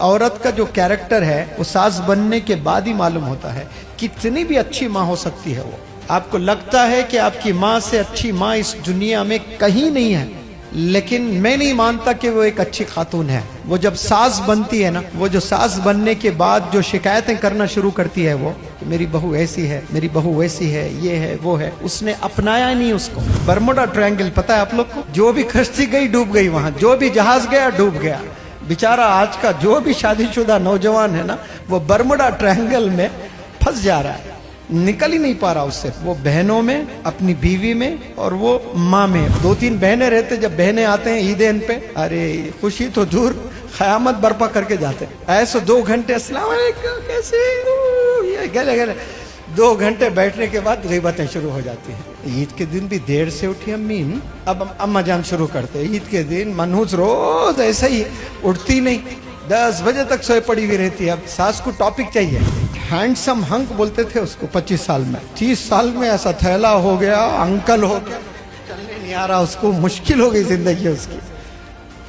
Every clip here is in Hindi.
औरत का जो कैरेक्टर है वो सास बनने के बाद ही मालूम होता है। कितनी भी अच्छी माँ हो सकती है वो, आपको लगता है कि आपकी माँ से अच्छी माँ इस दुनिया में कहीं नहीं है, लेकिन मैं नहीं मानता कि वो एक अच्छी खातून है। वो जब सास बनती है ना, वो जो सास बनने के बाद जो शिकायतें करना शुरू करती है वो, मेरी बहू ऐसी है, मेरी बहू वैसी है, ये है वो है, उसने अपनाया नहीं उसको। बर्मुडा ट्रायंगल पता है आप लोग को? जो भी कश्ती गई डूब गई, वहां जो भी जहाज गया डूब गया। बेचारा आज का जो भी शादीशुदा नौजवान है ना, वो बर्मुडा ट्रायंगल में फंस जा रहा है, निकल ही नहीं पा रहा उससे। वो बहनों में, अपनी बीवी में और वो माँ में। दो तीन बहनें रहते, जब बहनें आते हैं ईद पे, अरे खुशी तो दूर, क़यामत बर्पा करके जाते। ऐसे 2 घंटे अस्सलाम वालेकुम कैसे, ये गले गले 2 घंटे बैठने के बाद ग़ीबतें शुरू हो जाती हैं। ईद के दिन भी देर से उठी अम्मी, अब अम्मा जान शुरू करते। ईद के दिन मनहूस रोज ऐसे ही उठती नहीं, 10 बजे तक सोए पड़ी हुई रहती है। अब सास को टॉपिक चाहिए। हैंडसम हंक बोलते थे उसको 25 साल में। 30 साल में ऐसा थैला हो गया, अंकल हो गया, चलने नहीं आ रहा उसको, मुश्किल हो गई जिंदगी उसकी।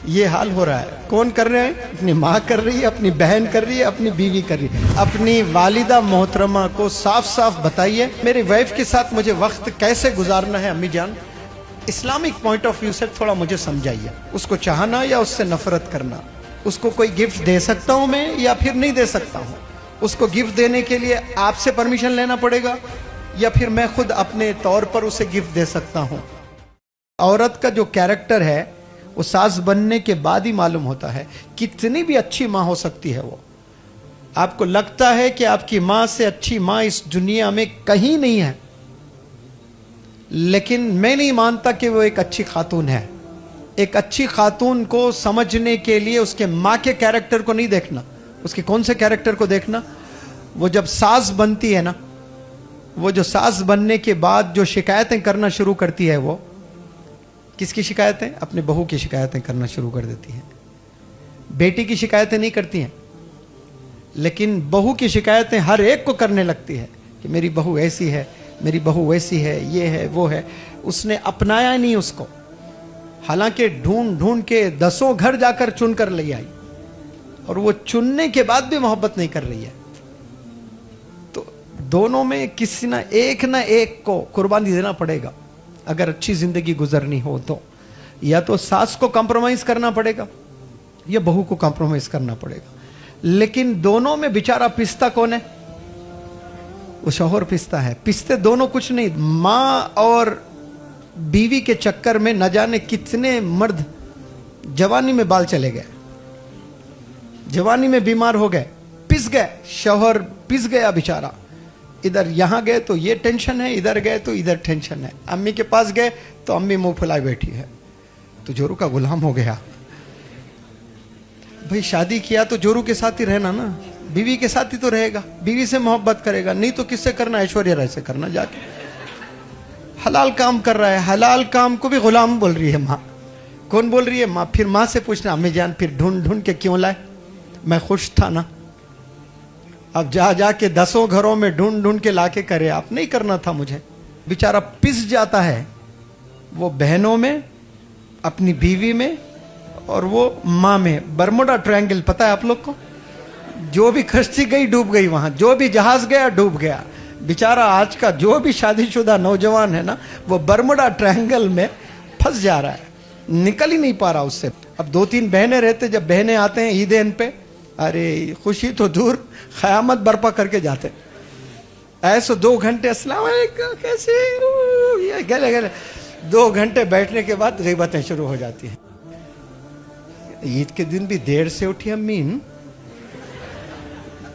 ये हाल हो रहा है। कौन कर रहे हैं? अपनी माँ कर रही है, अपनी बहन कर रही है, अपनी बीवी कर रही है। अपनी वालिदा मोहतरमा को साफ साफ बताइए, मेरी वाइफ के साथ मुझे वक्त कैसे गुजारना है अम्मी जान, इस्लामिक पॉइंट ऑफ व्यू से थोड़ा मुझे समझाइए। उसको चाहना या उससे नफरत करना? उसको कोई गिफ्ट दे सकता हूँ मैं या फिर नहीं दे सकता हूँ? उसको गिफ्ट देने के लिए आपसे परमिशन लेना पड़ेगा या फिर मैं खुद अपने तौर पर उसे गिफ्ट दे सकता हूँ? औरत का जो कैरेक्टर है वो सास बनने के बाद ही मालूम होता है। कितनी भी अच्छी माँ हो सकती है वो, आपको लगता है कि आपकी माँ से अच्छी माँ इस दुनिया में कहीं नहीं है, लेकिन मैं नहीं मानता कि वो एक अच्छी खातून है। एक अच्छी खातून को समझने के लिए उसके माँ के कैरेक्टर को नहीं देखना, उसके कौन से कैरेक्टर को देखना। वो जब सास बनती है ना, वो जो सास बनने के बाद जो शिकायतें करना शुरू करती है, वो किसकी शिकायतें? अपने बहू की शिकायतें करना शुरू कर देती हैं। बेटी की शिकायतें नहीं करती हैं, लेकिन बहू की शिकायतें हर एक को करने लगती है कि मेरी बहू ऐसी है, मेरी बहू वैसी है, ये है वो है। उसने अपनाया नहीं उसको, हालांकि ढूंढ ढूंढ के 10 घर जाकर चुन कर ले आई, और वो चुनने के बाद भी मोहब्बत नहीं कर रही है। तो दोनों में किसी ना एक को कुर्बानी देना पड़ेगा अगर अच्छी जिंदगी गुजरनी हो तो। या तो सास को कॉम्प्रोमाइज करना पड़ेगा या बहू को कॉम्प्रोमाइज करना पड़ेगा। लेकिन दोनों में बेचारा पिसता कौन है? वो शौहर पिसता है। पिसते दोनों कुछ नहीं, माँ और बीवी के चक्कर में न जाने कितने मर्द जवानी में बाल चले गए, जवानी में बीमार हो गए, पिस गए। शौहर पिस गया बेचारा। इधर यहां गए तो ये टेंशन है, इधर गए तो इधर टेंशन है। अम्मी के पास गए तो अम्मी मुंह फुलाए बैठी है, तो जोरू का गुलाम हो गया। भाई शादी किया तो जोरू के साथ ही रहना ना, बीवी के साथ ही तो रहेगा, बीवी से मोहब्बत करेगा, नहीं तो किससे करना? ऐश्वर्या राय से करना जाके। हलाल काम कर रहा है, हलाल काम को भी गुलाम बोल रही है माँ। कौन बोल रही है? माँ। फिर माँ से पूछना, अम्मी जान फिर ढूंढ ढूंढ के क्यों लाए? मैं खुश था ना। अब जा जाके 10 घरों में ढूंढ ढूंढ के लाके करे, आप नहीं करना था मुझे। बेचारा पिस जाता है वो बहनों में, अपनी बीवी में और वो माँ में। बर्मुडा ट्रायंगल पता है आप लोग को? जो भी कश्ती गई डूब गई, वहां जो भी जहाज गया डूब गया। बेचारा आज का जो भी शादीशुदा नौजवान है ना, वो बर्मुडा ट्रायंगल में फंस जा रहा है, निकल ही नहीं पा रहा उससे। अब 2-3 बहनें रहते, जब बहनें आते हैं ईद पे, अरे खुशी तो दूर, क़यामत बर्पा करके जाते। ऐसे 2 घंटे अस्सलाम वालेकुम कैसे, ये गले गले 2 घंटे बैठने के बाद ग़ीबतें शुरू हो जाती हैं। ईद के दिन भी देर से उठी अम्मी,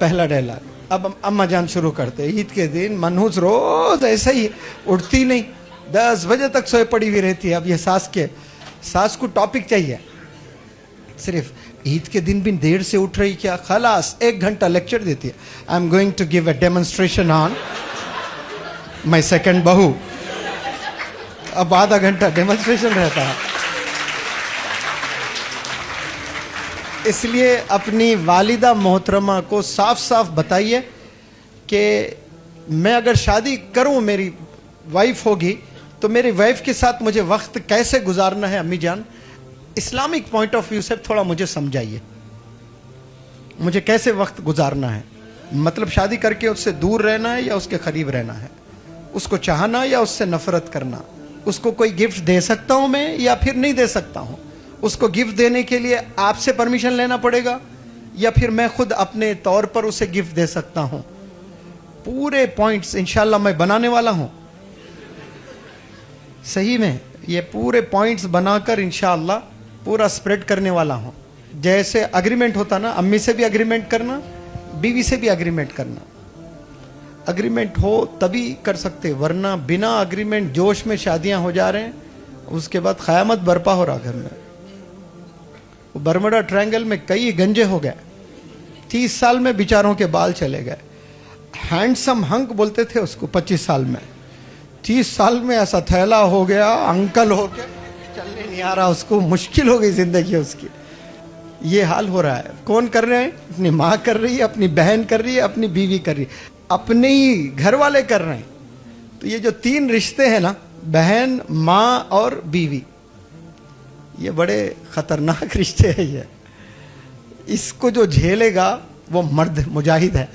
पहला डायलॉग। अब अम्मा जान शुरू करते। ईद के दिन मनहूस रोज ऐसे ही उठती नहीं, 10 बजे तक सोए पड़ी हुई रहती है। अब ये सास को टॉपिक चाहिए सिर्फ। ईद के दिन भी देर से उठ रही, क्या खलास 1 घंटा लेक्चर देती है। I am going to give a demonstration on my second bahu. अब आधा घंटा डेमोन्स्ट्रेशन रहता है। इसलिए अपनी वालिदा मोहतरमा को साफ साफ बताइए कि मैं अगर शादी करूं, मेरी वाइफ होगी, तो मेरी वाइफ के साथ मुझे वक्त कैसे गुजारना है अम्मी जान, इस्लामिक पॉइंट ऑफ व्यू से थोड़ा मुझे समझाइए। मुझे कैसे वक्त गुजारना है। मतलब शादी करके उससे दूर रहना है या उसके करीब रहना है, उसको चाहना या उससे नफरत करना, उसको कोई गिफ्ट दे सकता हूं मैं या फिर नहीं दे सकता हूं, उसको गिफ्ट देने के लिए आपसे परमिशन लेना पड़ेगा या फिर मैं खुद अपने तौर पर उसे गिफ्ट दे सकता हूं। पूरे पॉइंट्स इंशाल्लाह मैं बनाने वाला हूं, सही में ये पूरे पॉइंट्स बनाकर इंशाल्लाह पूरा स्प्रेड करने वाला हूं। जैसे अग्रीमेंट होता ना, अम्मी से भी अग्रीमेंट करना, बीवी से भी अग्रीमेंट करना। अग्रीमेंट हो तभी कर सकते, वरना बिना अग्रीमेंट जोश में शादियां हो जा रहे हैं, उसके बाद क़यामत बर्पा हो रहा घर में। बर्मुडा ट्रायंगल में कई गंजे हो गए, 30 साल में बिचारों के बाल चले गए। हैंडसम हंक बोलते थे उसको 25 साल में, 30 साल में ऐसा थैला हो गया, अंकल हो गया, चलने नहीं आ रहा उसको, मुश्किल हो गई जिंदगी उसकी। ये हाल हो रहा है। कौन कर रहे हैं? अपनी माँ कर रही है, अपनी बहन कर रही है, अपनी बीवी कर रही है, अपने ही घर वाले कर रहे हैं। तो ये जो 3 रिश्ते हैं ना, बहन, माँ और बीवी, ये बड़े खतरनाक रिश्ते हैं। ये इसको जो झेलेगा वो मर्द मुजाहिद है।